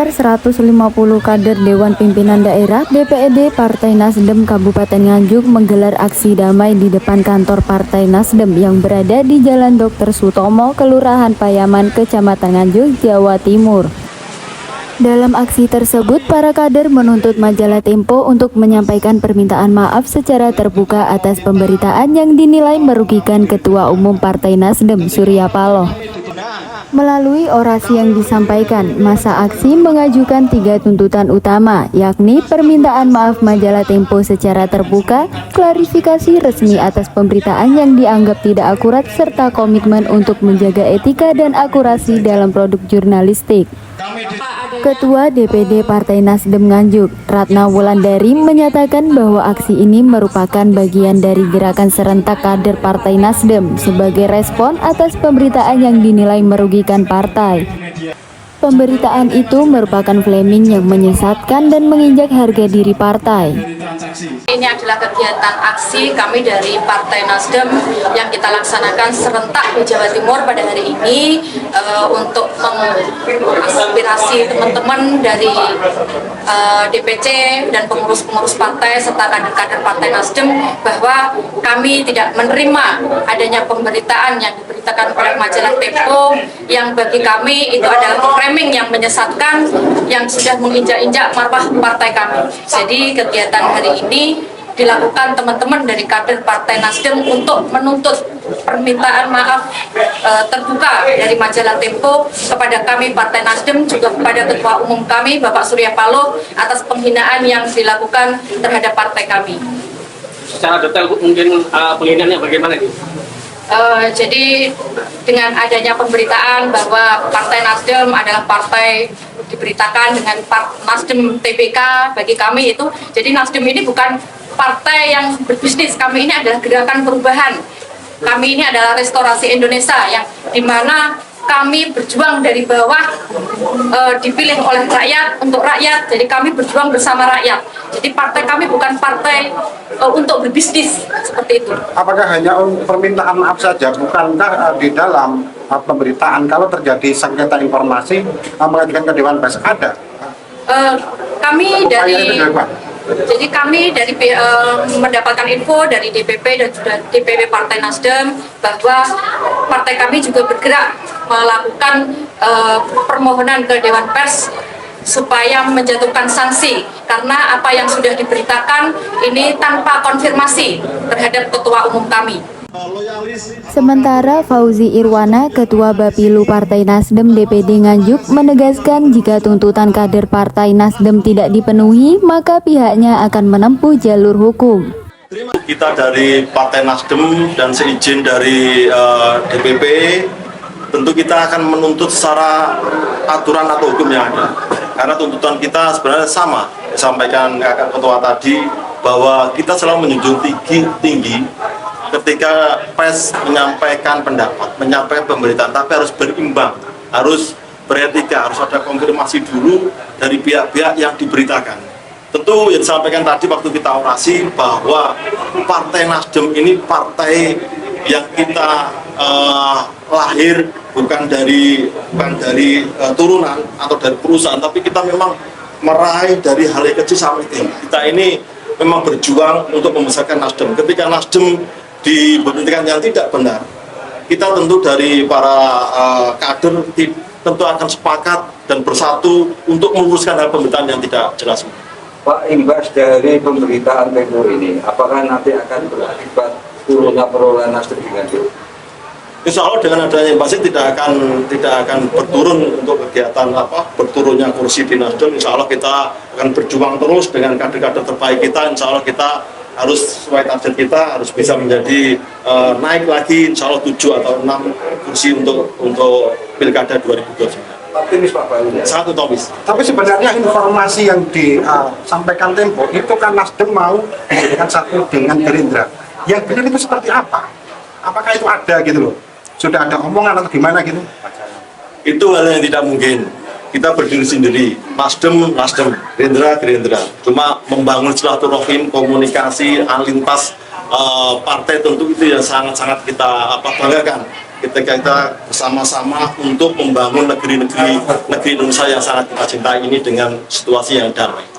sekitar 150 kader Dewan Pimpinan Daerah DPRD Partai Nasdem Kabupaten Nganjuk menggelar aksi damai di depan kantor Partai Nasdem yang berada di Jalan Dr. Sutomo, Kelurahan Payaman, Kecamatan Nganjuk, Jawa Timur. Dalam aksi tersebut, para kader menuntut majalah Tempo untuk menyampaikan permintaan maaf secara terbuka atas pemberitaan yang dinilai merugikan Ketua Umum Partai Nasdem, Surya Paloh. Melalui orasi yang disampaikan, masa aksi mengajukan 3 tuntutan utama, yakni permintaan maaf majalah Tempo secara terbuka, klarifikasi resmi atas pemberitaan yang dianggap tidak akurat, serta komitmen untuk menjaga etika dan akurasi dalam produk jurnalistik. Ketua DPD Partai Nasdem Nganjuk, Ratna Wulandari, menyatakan bahwa aksi ini merupakan bagian dari gerakan serentak kader Partai Nasdem sebagai respon atas pemberitaan yang dinilai merugikan partai. Pemberitaan itu merupakan framing yang menyesatkan dan menginjak harga diri partai. Ini adalah kegiatan aksi kami dari Partai Nasdem yang kita laksanakan serentak di Jawa Timur pada hari ini untuk mengaspirasi teman-teman dari DPC dan pengurus-pengurus partai serta kader-kader Partai Nasdem bahwa kami tidak menerima adanya pemberitaan yang diberitakan oleh majalah Tempo yang bagi kami itu adalah framing yang menyesatkan yang sudah menginjak-injak marwah partai kami. Jadi kegiatan hari ini dilakukan teman-teman dari kader Partai Nasdem untuk menuntut permintaan maaf terbuka dari majalah Tempo kepada kami Partai Nasdem, juga kepada Ketua Umum kami Bapak Surya Paloh atas penghinaan yang dilakukan terhadap partai kami. Secara detail mungkin penghinaannya bagaimana ini? Jadi dengan adanya pemberitaan bahwa Partai Nasdem adalah partai diberitakan dengan Nasdem TBK, bagi kami itu, jadi Nasdem ini bukan partai yang berbisnis, kami ini adalah gerakan perubahan. Kami ini adalah restorasi Indonesia yang dimana kami berjuang dari bawah, dipilih oleh rakyat untuk rakyat, jadi kami berjuang bersama rakyat. Jadi partai kami bukan partai untuk berbisnis seperti itu. Apakah hanya permintaan maaf saja, bukankah di dalam pemberitaan kalau terjadi sengketa informasi mengajukan ke Dewan Pers ada? Kami dari mendapatkan info dari DPP dan DPP Partai Nasdem bahwa partai kami juga bergerak melakukan permohonan ke Dewan Pers supaya menjatuhkan sanksi karena apa yang sudah diberitakan ini tanpa konfirmasi terhadap Ketua Umum kami. Sementara Fauzi Irwana, Ketua Bapilu Partai Nasdem DPD Nganjuk, menegaskan jika tuntutan kader Partai Nasdem tidak dipenuhi, maka pihaknya akan menempuh jalur hukum. Kita dari Partai Nasdem dan seizin dari DPP, tentu kita akan menuntut secara aturan atau hukum yang ada. Karena tuntutan kita sebenarnya sama, disampaikan kakak ketua tadi, bahwa kita selalu menjunjung tinggi ketika pers menyampaikan pendapat, menyampaikan pemberitaan, tapi harus berimbang, harus beretika, harus ada konfirmasi dulu dari pihak-pihak yang diberitakan. Tentu yang disampaikan tadi waktu kita orasi bahwa Partai Nasdem ini partai yang kita lahir bukan dari turunan atau dari perusahaan, tapi kita memang meraih dari hal yang kecil sampai tinggi. Kita ini memang berjuang untuk membesarkan Nasdem. Ketika Nasdem diberhentikan yang tidak benar, kita tentu dari para kader tentu akan sepakat dan bersatu untuk meluruskan hal pemberitaan yang tidak jelas. Pak, imbas dari pemberitaan Tempo ini, apakah nanti akan berakibat turunnya perolehan Nasdem dengan itu? Insya Allah dengan adanya imbas tidak akan berturun untuk kegiatan berturunnya kursi di Nasdem. Insya Allah kita akan berjuang terus dengan kader-kader terbaik kita. Insya Allah kita harus sesuai target kita, harus bisa menjadi naik lagi Insya Allah 7 atau 6 kursi untuk Pilkada 2029. Optimis Pak Bayu ya? Sangat optimis. Tapi sebenarnya informasi yang disampaikan Tempo itu kan Nasdem mau dijadikan satu dengan Gerindra. Yang benar itu seperti apa? Apakah itu ada gitu loh? Sudah ada omongan atau gimana gitu? Itu hal yang tidak mungkin. Kita berdiri sendiri, Nasdem, Gerindra. Cuma membangun silaturahim, komunikasi, lintas partai tentu itu yang sangat-sangat kita banggakan. ketika kita bersama-sama untuk membangun negeri Indonesia yang sangat kita cintai ini dengan situasi yang damai.